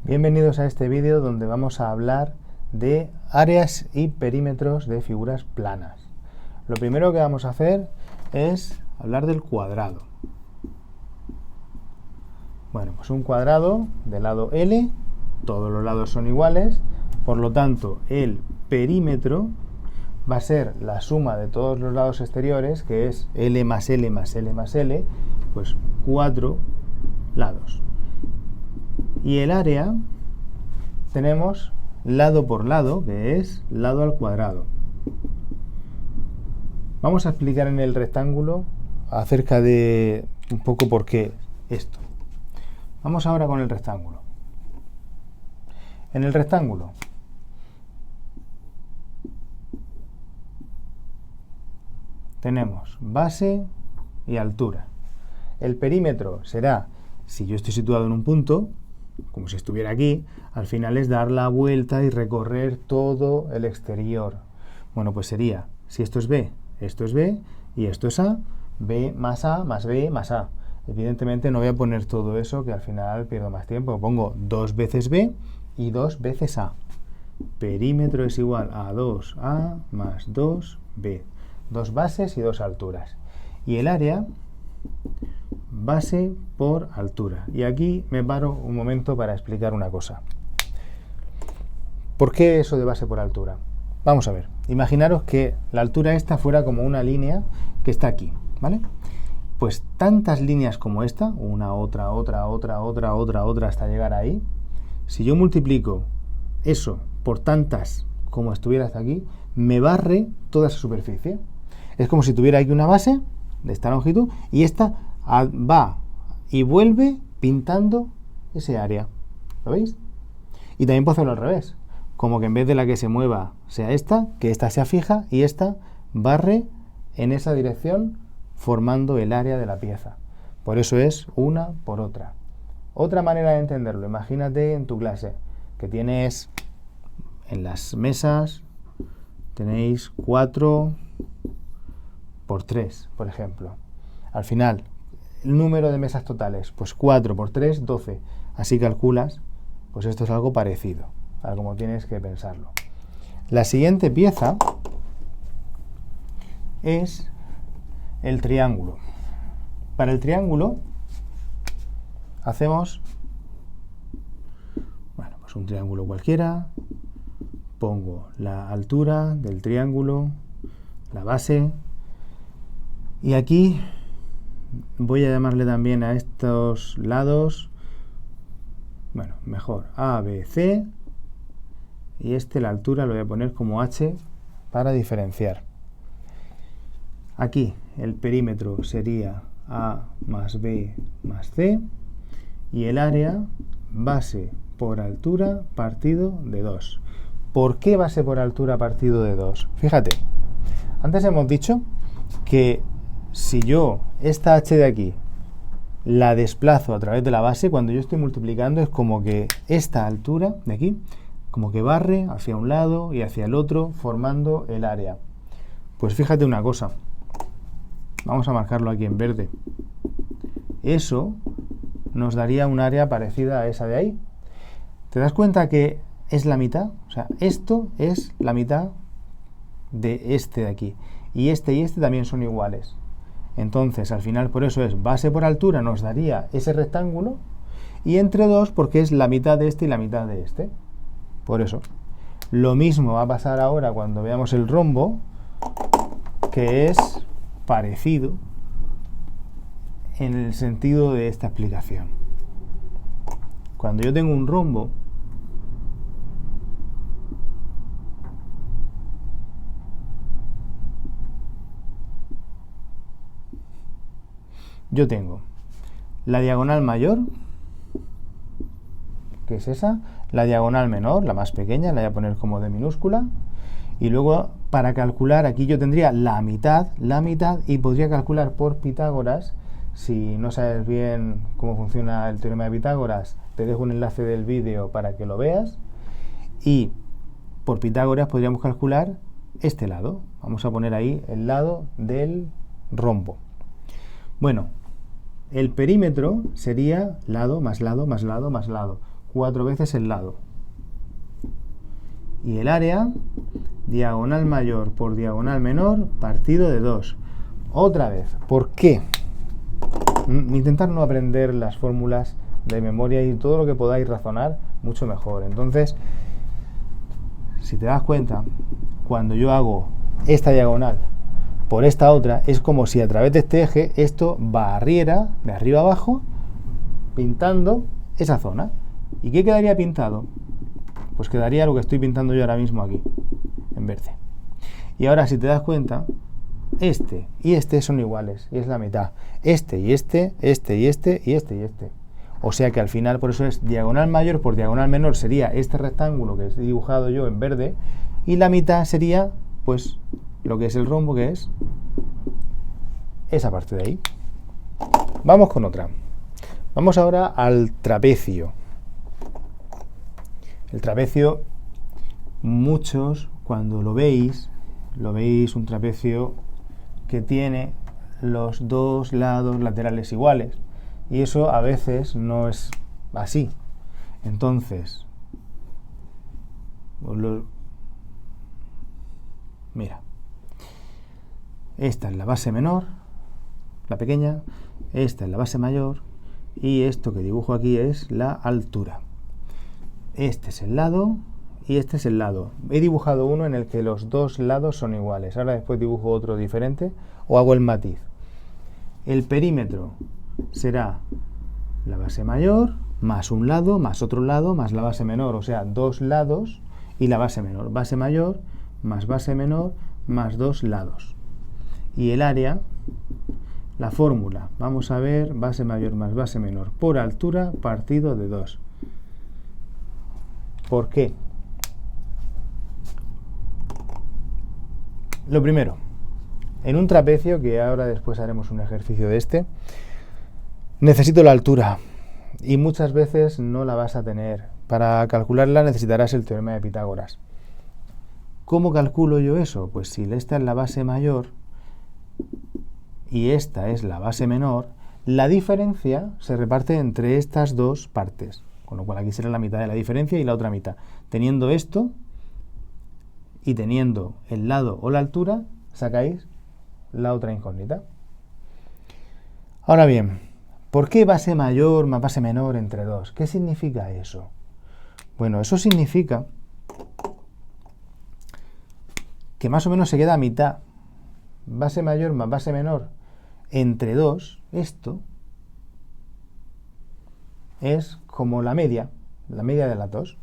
Bienvenidos a este vídeo donde vamos a hablar de áreas y perímetros de figuras planas. Lo primero que vamos a hacer es hablar del cuadrado. Bueno, pues un cuadrado de lado L, todos los lados son iguales, por lo tanto el perímetro va a ser la suma de todos los lados exteriores, que es L más L más L más L, pues 4 lados. Y el área tenemos lado por lado, que es lado al cuadrado. Vamos a explicar en el rectángulo acerca de un poco por qué esto. Vamos ahora con el rectángulo. En el rectángulo tenemos base y altura. El perímetro será, si yo estoy situado en un punto, como si estuviera aquí, al final es dar la vuelta y recorrer todo el exterior. Bueno, pues sería, si esto es B y esto es A, B más A más B más A. Evidentemente no voy a poner todo eso, que al final pierdo más tiempo. Pongo 2 veces B y 2 veces A. Perímetro es igual a 2A más 2B. 2 bases y 2 alturas. Y el área, base por altura. Y aquí me paro un momento para explicar una cosa. ¿Por qué eso de base por altura? Vamos a ver. Imaginaros que la altura esta fuera como una línea que está aquí, ¿vale? Pues tantas líneas como esta, una, otra, hasta llegar ahí, si yo multiplico eso por tantas como estuviera hasta aquí, me barre toda esa superficie. Es como si tuviera aquí una base de esta longitud y esta va y vuelve pintando ese área. ¿Lo veis? Y también puedo hacerlo al revés. Como que en vez de la que se mueva sea esta, que esta sea fija y esta barre en esa dirección formando el área de la pieza. Por eso es una por otra. Otra manera de entenderlo, imagínate en tu clase que tienes en las mesas, tenéis 4 por 3, por ejemplo. Al final, el número de mesas totales, pues 4 por 3, 12. Así calculas, pues esto es algo parecido a como tienes que pensarlo. La siguiente pieza es el triángulo. Para el triángulo hacemos, bueno, pues un triángulo cualquiera, pongo la altura del triángulo, la base, y aquí voy a llamarle también a estos lados, bueno, mejor A, B, C, y la altura lo voy a poner como H para diferenciar. Aquí el perímetro sería A más B más C, y el área, base por altura partido de 2. ¿Por qué base por altura partido de 2? Fíjate, antes hemos dicho que si yo esta H de aquí la desplazo a través de la base, cuando yo estoy multiplicando es como que esta altura de aquí, como que barre hacia un lado y hacia el otro, formando el área. Pues fíjate una cosa, vamos a marcarlo aquí en verde. Eso nos daría un área parecida a esa de ahí. ¿Te das cuenta que es la mitad? O sea, esto es la mitad de este de aquí. Y este también son iguales. Entonces, al final, por eso es base por altura, nos daría ese rectángulo, y entre 2 porque es la mitad de este y la mitad de este. Por eso. Lo mismo va a pasar ahora cuando veamos el rombo, que es parecido en el sentido de esta explicación. Cuando yo tengo un rombo, yo tengo la diagonal mayor, que es esa, la diagonal menor, la más pequeña, la voy a poner como de minúscula, y luego para calcular aquí yo tendría la mitad, y podría calcular por Pitágoras. Si no sabes bien cómo funciona el teorema de Pitágoras, te dejo un enlace del vídeo para que lo veas, y por Pitágoras podríamos calcular este lado. Vamos a poner ahí el lado del rombo. Bueno, el perímetro sería lado más lado más lado más lado. 4 veces el lado. Y el área, diagonal mayor por diagonal menor, partido de 2. Otra vez, ¿por qué? Intentar no aprender las fórmulas de memoria y todo lo que podáis razonar, mucho mejor. Entonces, si te das cuenta, cuando yo hago esta diagonal por esta otra, es como si a través de este eje esto barriera de arriba abajo, pintando esa zona. ¿Y qué quedaría pintado? Pues quedaría lo que estoy pintando yo ahora mismo aquí, en verde. Y ahora, si te das cuenta, este y este son iguales, y es la mitad. Este y este, este y este, y este y este. O sea que al final, por eso es diagonal mayor por diagonal menor, sería este rectángulo que he dibujado yo en verde, y la mitad sería, pues, lo que es el rombo, que es esa parte de ahí. Vamos con otra. Vamos ahora al trapecio. El trapecio, muchos, cuando lo veis un trapecio que tiene los dos lados laterales iguales. Y eso a veces no es así. Entonces, mira, esta es la base menor, la pequeña, esta es la base mayor, y esto que dibujo aquí es la altura. Este es el lado y este es el lado. He dibujado uno en el que los dos lados son iguales. Ahora después dibujo otro diferente o hago el matiz. El perímetro será la base mayor más un lado más otro lado más la base menor, o sea, dos lados y la base menor. Base mayor más base menor más dos lados. Y el área, la fórmula, vamos a ver, base mayor más base menor por altura partido de 2. ¿Por qué? Lo primero, en un trapecio, que ahora después haremos un ejercicio de este, necesito la altura y muchas veces no la vas a tener. Para calcularla necesitarás el teorema de Pitágoras. ¿Cómo calculo yo eso? Pues si esta es la base mayor y esta es la base menor, la diferencia se reparte entre estas dos partes, con lo cual aquí será la mitad de la diferencia y la otra mitad. Teniendo esto y teniendo el lado o la altura, sacáis la otra incógnita. Ahora bien, ¿por qué base mayor más base menor entre 2? ¿Qué significa eso? Bueno, eso significa que más o menos se queda a mitad. Base mayor más base menor entre 2, esto es como la media de las dos.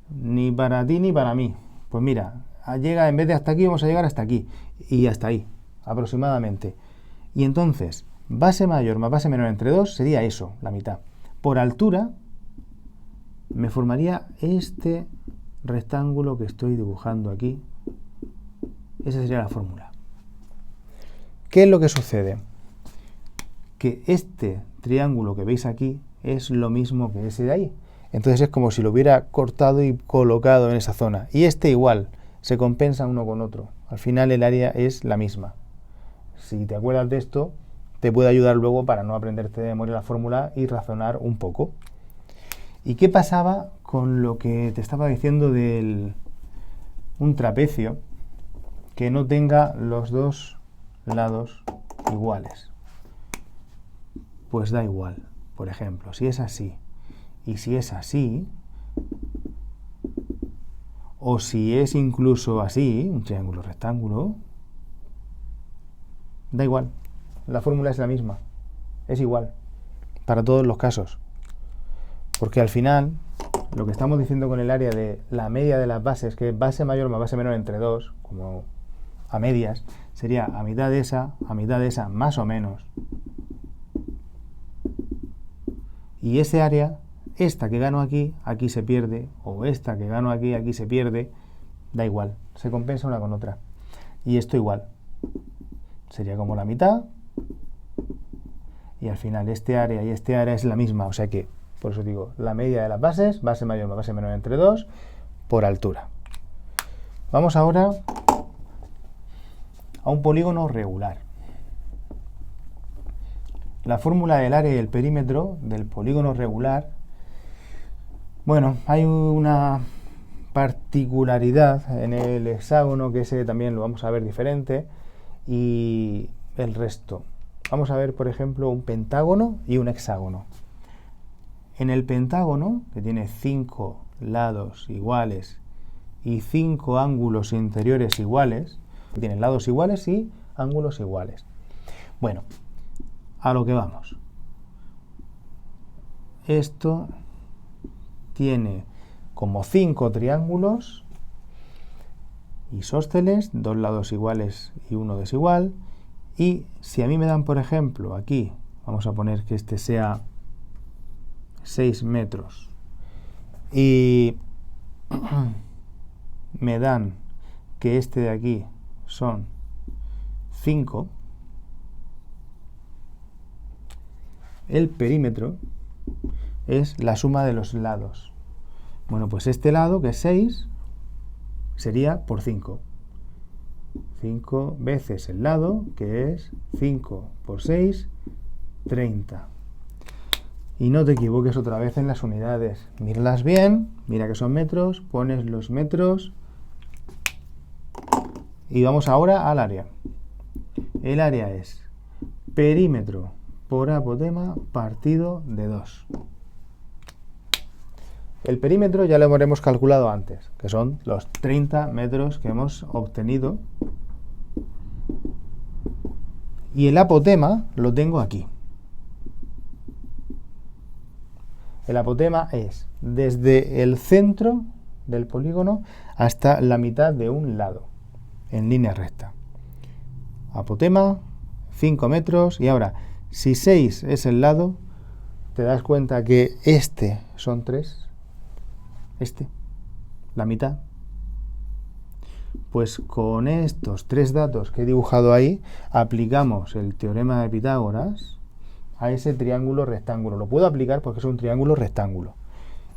Ni para ti ni para mí. Pues mira, llega, en vez de hasta aquí, vamos a llegar hasta aquí. Y hasta ahí, aproximadamente. Y entonces, base mayor más base menor entre 2 sería eso, la mitad. Por altura, me formaría este rectángulo que estoy dibujando aquí. Esa sería la fórmula. ¿Qué es lo que sucede? Que este triángulo que veis aquí es lo mismo que ese de ahí. Entonces es como si lo hubiera cortado y colocado en esa zona. Y este igual, se compensa uno con otro. Al final el área es la misma. Si te acuerdas de esto, te puede ayudar luego para no aprenderte de memoria la fórmula y razonar un poco. ¿Y qué pasaba con lo que te estaba diciendo de un trapecio que no tenga los dos lados iguales? Pues da igual. Por ejemplo, si es así y si es así, o si es incluso así, un triángulo rectángulo, da igual. La fórmula es la misma. Es igual para todos los casos. Porque al final, lo que estamos diciendo con el área de la media de las bases, que es base mayor más base menor entre 2, como a medias, sería a mitad de esa, más o menos. Y ese área, esta que gano aquí, aquí se pierde, o esta que gano aquí, aquí se pierde, da igual, se compensa una con otra. Y esto igual, sería como la mitad, y al final este área y este área es la misma, o sea que, por eso digo, la media de las bases, base mayor más base menor entre 2, por altura. Vamos ahora a un polígono regular. La fórmula del área y el perímetro del polígono regular Bueno, hay una particularidad en el hexágono, que ese también lo vamos a ver diferente, y el resto. Vamos a ver, por ejemplo, un pentágono y un hexágono. En el pentágono, que tiene 5 lados iguales y 5 ángulos interiores iguales, tiene lados iguales y ángulos iguales. Bueno, a lo que vamos. Esto tiene como 5 triángulos isósceles, 2 lados iguales y uno desigual. Y si a mí me dan, por ejemplo, aquí, vamos a poner que este sea 6 metros, y me dan que este de aquí son 5, el perímetro es la suma de los lados. Bueno, pues este lado, que es 6, sería por 5. 5 veces el lado, que es 5 por 6, 30. Y no te equivoques otra vez en las unidades. Míralas bien, mira que son metros, pones los metros. Y vamos ahora al área. El área es perímetro por apotema partido de 2. El perímetro ya lo habremos calculado antes, que son los 30 metros que hemos obtenido. Y el apotema lo tengo aquí. El apotema es desde el centro del polígono hasta la mitad de un lado, en línea recta. Apotema, 5 metros. Y ahora, si 6 es el lado, te das cuenta que este son 3. La mitad. Pues con estos 3 datos que he dibujado ahí, aplicamos el teorema de Pitágoras a ese triángulo rectángulo. Lo puedo aplicar porque es un triángulo rectángulo.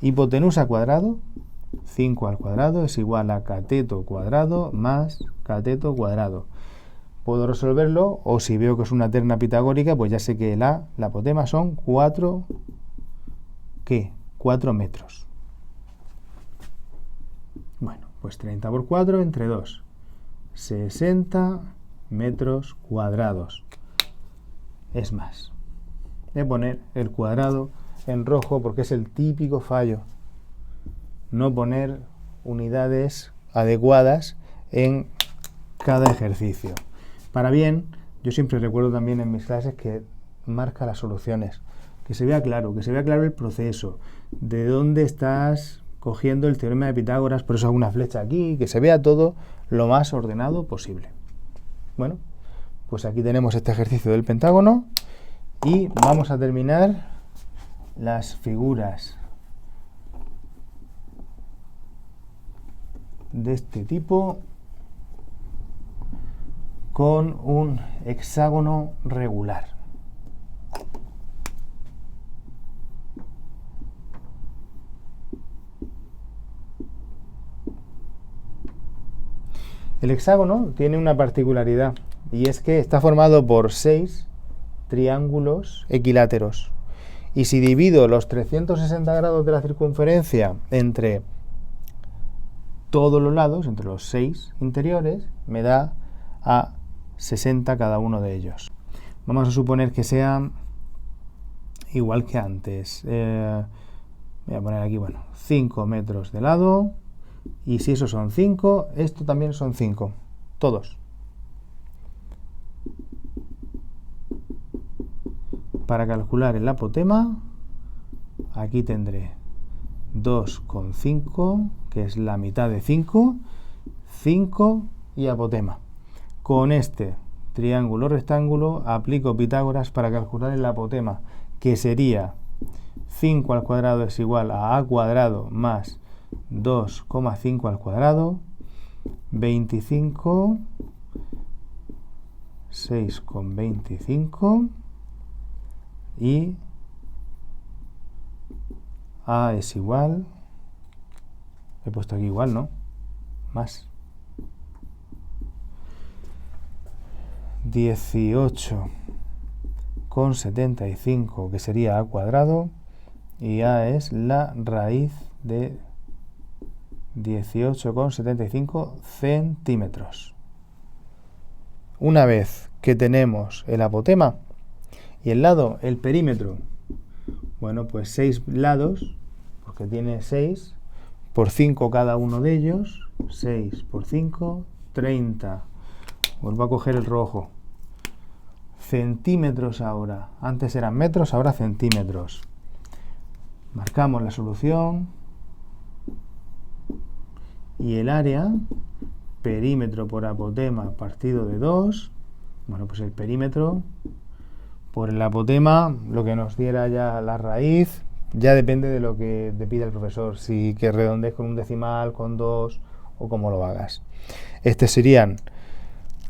Hipotenusa cuadrado, 5 al cuadrado, es igual a cateto cuadrado más cateto cuadrado. Puedo resolverlo, o si veo que es una terna pitagórica, pues ya sé que la apotema son 4 metros. Bueno, pues 30 por 4 entre 2. 60 metros cuadrados. Es más, voy a poner el cuadrado en rojo porque es el típico fallo. No poner unidades adecuadas en cada ejercicio. Para bien, yo siempre recuerdo también en mis clases que marca las soluciones. Que se vea claro el proceso, de dónde estás cogiendo el teorema de Pitágoras, por eso hago una flecha aquí, que se vea todo lo más ordenado posible. Bueno, pues aquí tenemos este ejercicio del pentágono y vamos a terminar las figuras de este tipo con un hexágono regular. El hexágono tiene una particularidad y es que está formado por 6 triángulos equiláteros. Y si divido los 360 grados de la circunferencia entre todos los lados, entre los 6 interiores, me da a 60 cada uno de ellos. Vamos a suponer que sean igual que antes. Voy a poner aquí, 5 metros de lado. Y si esos son 5, esto también son 5. Todos. Para calcular el apotema, aquí tendré 2,5, que es la mitad de 5, 5 y apotema. Con este triángulo rectángulo aplico Pitágoras para calcular el apotema, que sería 5 al cuadrado es igual a cuadrado más 2,5 al cuadrado, 25, 6,25 y A es igual, he puesto aquí igual, ¿no? Más 18,75, que sería A cuadrado, y A es la raíz de 18,75 centímetros. Una vez que tenemos el apotema y el lado, el perímetro, bueno, pues 6 lados, porque tiene 6, por 5 cada uno de ellos, 6 por 5, 30. Vuelvo a coger el rojo. Centímetros ahora. Antes eran metros, ahora centímetros. Marcamos la solución. Y el área, perímetro por apotema partido de 2. Bueno, pues el perímetro por el apotema, lo que nos diera ya la raíz, ya depende de lo que te pida el profesor. Si que redondees con un decimal, con 2 o como lo hagas. Este serían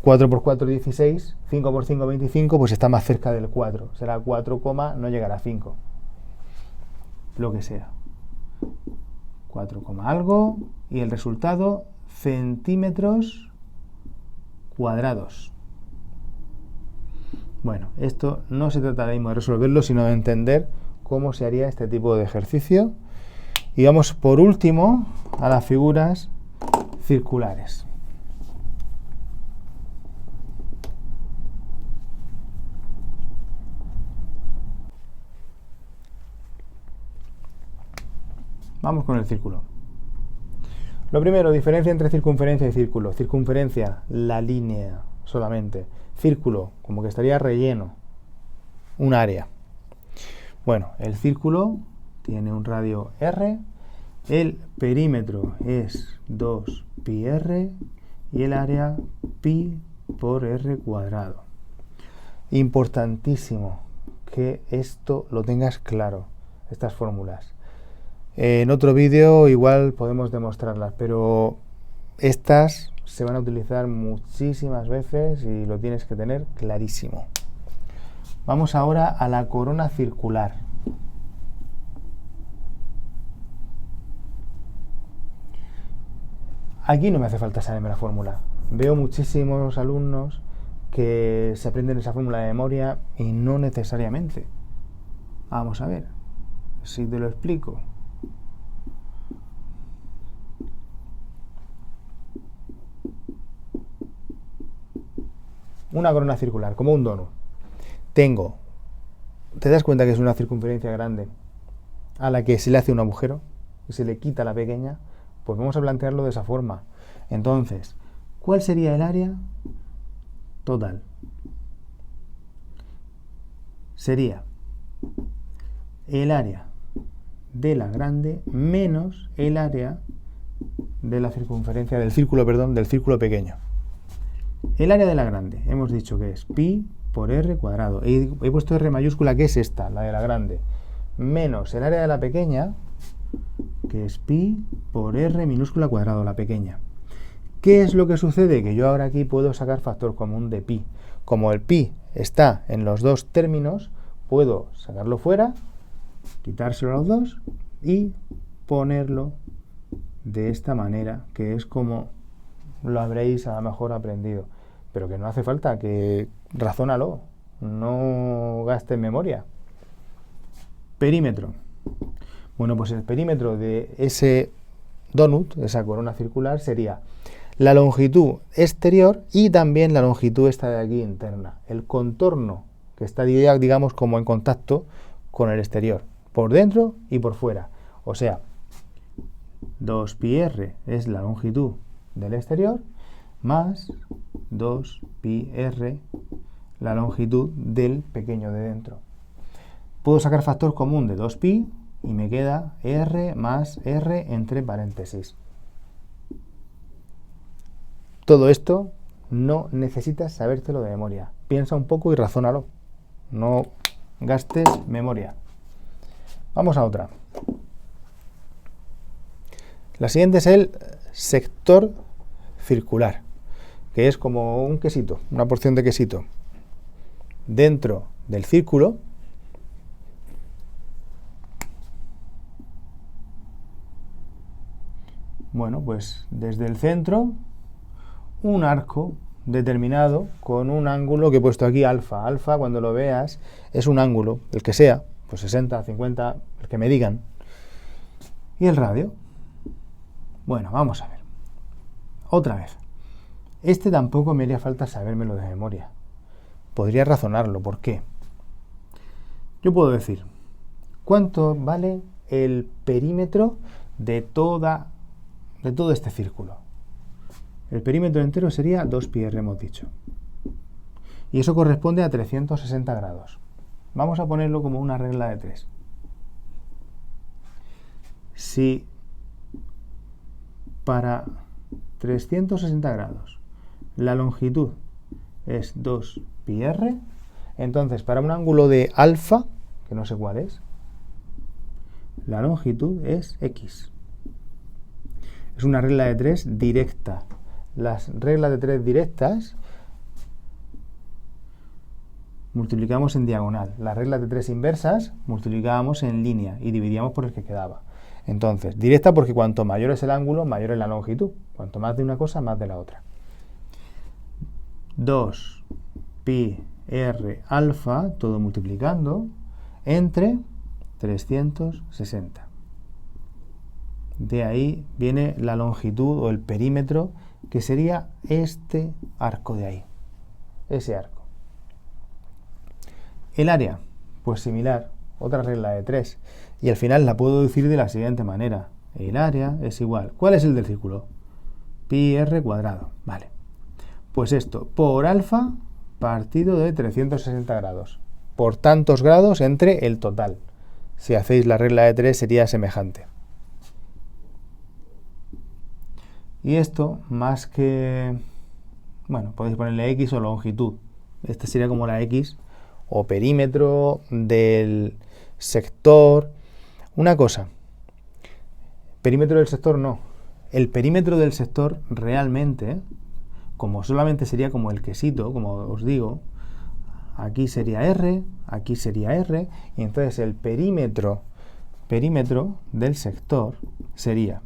4 por 4, 16, 5 por 5, 25, pues está más cerca del 4. Será 4, no llegará a 5. Lo que sea. 4, algo. Y el resultado, centímetros cuadrados. Bueno, esto no se trata ahora mismo de resolverlo, sino de entender cómo se haría este tipo de ejercicio. Y vamos por último a las figuras circulares. Vamos con el círculo. Lo primero, diferencia entre circunferencia y círculo. Circunferencia, la línea solamente. Círculo, como que estaría relleno, un área. Bueno, el círculo tiene un radio r, el perímetro es 2πr y el área pi por r cuadrado. Importantísimo que esto lo tengas claro, estas fórmulas. En otro vídeo igual podemos demostrarlas, pero estas se van a utilizar muchísimas veces y lo tienes que tener clarísimo. Vamos ahora a la corona circular. Aquí no me hace falta saberme la fórmula. Veo muchísimos alumnos que se aprenden esa fórmula de memoria y no necesariamente. Vamos a ver, si te lo explico. Una corona circular, como un donut. ¿Te das cuenta que es una circunferencia grande a la que se le hace un agujero y se le quita la pequeña? Pues vamos a plantearlo de esa forma. Entonces, ¿cuál sería el área total? Sería el área de la grande menos el área de la circunferencia del círculo, del círculo pequeño. El área de la grande, hemos dicho que es pi por r cuadrado. He puesto r mayúscula, que es esta, la de la grande, menos el área de la pequeña, que es pi por r minúscula cuadrado, la pequeña. ¿Qué es lo que sucede? Que yo ahora aquí puedo sacar factor común de pi. Como el pi está en los dos términos, puedo sacarlo fuera, quitárselo a los dos y ponerlo de esta manera, que es como lo habréis a lo mejor aprendido, pero que no hace falta, que razónalo, no gastes memoria. Perímetro. Bueno, pues el perímetro de ese donut, esa corona circular, sería la longitud exterior y también la longitud esta de aquí interna, el contorno que está, digamos, como en contacto con el exterior, por dentro y por fuera. O sea, 2πr es la longitud del exterior más 2πr la longitud del pequeño de dentro. Puedo sacar factor común de 2pi y me queda r más r entre paréntesis. Todo esto no necesitas sabértelo de memoria. Piensa un poco y razónalo. No gastes memoria. Vamos a otra. La siguiente es el sector circular, que es como un quesito, una porción de quesito. Dentro del círculo bueno, pues desde el centro un arco determinado con un ángulo que he puesto aquí alfa. Alfa, cuando lo veas, es un ángulo, el que sea, pues 60, 50, el que me digan. ¿Y el radio? Bueno, vamos a ver. Otra vez. Este tampoco me haría falta sabérmelo de memoria. Podría razonarlo. ¿Por qué? Yo puedo decir, ¿cuánto vale el perímetro de todo este círculo? El perímetro entero sería 2πr, hemos dicho. Y eso corresponde a 360 grados. Vamos a ponerlo como una regla de 3. Si para 360 grados la longitud es 2πr, entonces para un ángulo de alfa, que no sé cuál es, la longitud es x. Es una regla de 3 directa. Las reglas de 3 directas multiplicamos en diagonal. Las reglas de 3 inversas multiplicábamos en línea y dividíamos por el que quedaba. Entonces, directa porque cuanto mayor es el ángulo, mayor es la longitud. Cuanto más de una cosa, más de la otra. 2πr alfa, todo multiplicando, entre 360. De ahí viene la longitud o el perímetro, que sería este arco de ahí. Ese arco. El área, pues similar, otra regla de 3. Y al final la puedo decir de la siguiente manera. El área es igual. ¿Cuál es el del círculo? πr cuadrado. Vale. Pues esto, por alfa partido de 360 grados. Por tantos grados entre el total. Si hacéis la regla de 3 sería semejante. Y esto, más que... Bueno, podéis ponerle x o longitud. Esta sería como la x o perímetro del sector. Una cosa, perímetro del sector no. El perímetro del sector realmente, como solamente sería como el quesito, como os digo, aquí sería R, aquí sería R, y entonces el perímetro del sector sería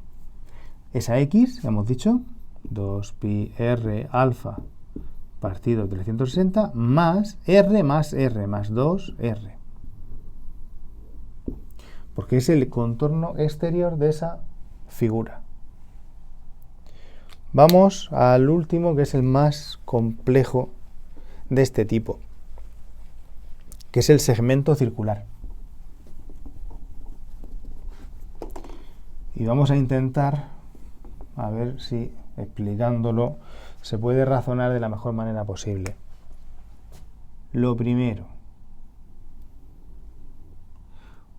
esa X, hemos dicho, 2πr alfa partido 360 más R más 2R. Porque es el contorno exterior de esa figura. Vamos al último, que es el más complejo de este tipo, que es el segmento circular. Y vamos a intentar, a ver si explicándolo se puede razonar de la mejor manera posible. Lo primero,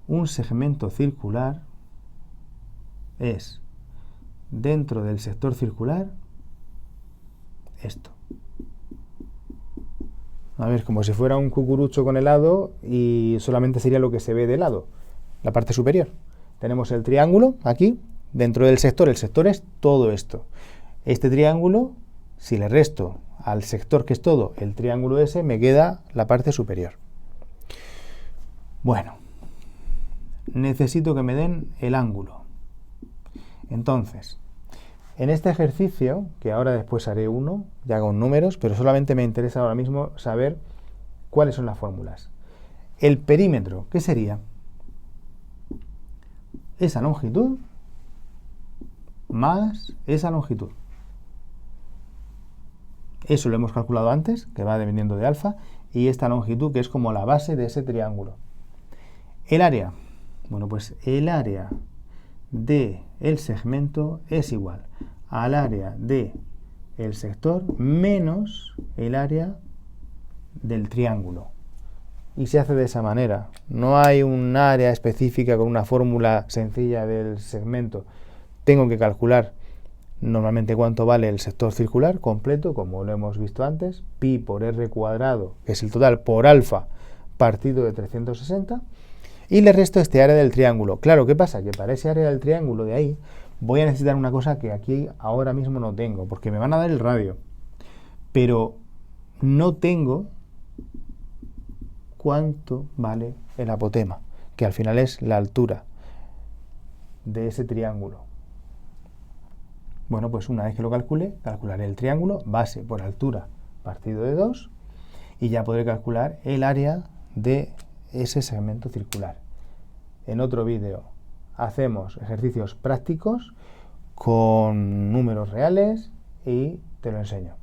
un segmento circular es, dentro del sector circular, esto. A ver, como si fuera un cucurucho con helado y solamente sería lo que se ve de lado, la parte superior. Tenemos el triángulo aquí, dentro del sector. El sector es todo esto. Este triángulo, si le resto al sector, que es todo, el triángulo ese, me queda la parte superior. Bueno, necesito que me den el ángulo. Entonces, en este ejercicio, que ahora después haré uno, ya con números, pero solamente me interesa ahora mismo saber cuáles son las fórmulas. El perímetro, ¿qué sería? Esa longitud más esa longitud. Eso lo hemos calculado antes, que va dependiendo de alfa, y esta longitud, que es como la base de ese triángulo. El área. Bueno, pues el área del segmento es igual al área del sector menos el área del triángulo. Y se hace de esa manera. No hay un área específica con una fórmula sencilla del segmento. Tengo que calcular normalmente cuánto vale el sector circular completo, como lo hemos visto antes, pi por r cuadrado, que es el total, por alfa partido de 360, y le resto este área del triángulo. Claro, ¿qué pasa? Que para ese área del triángulo de ahí voy a necesitar una cosa que aquí ahora mismo no tengo, porque me van a dar el radio, pero no tengo cuánto vale el apotema, que al final es la altura de ese triángulo. Bueno, pues una vez que lo calcule, calcularé el triángulo, base por altura partido de 2, y ya podré calcular el área de ese segmento circular. En otro vídeo hacemos ejercicios prácticos con números reales y te lo enseño.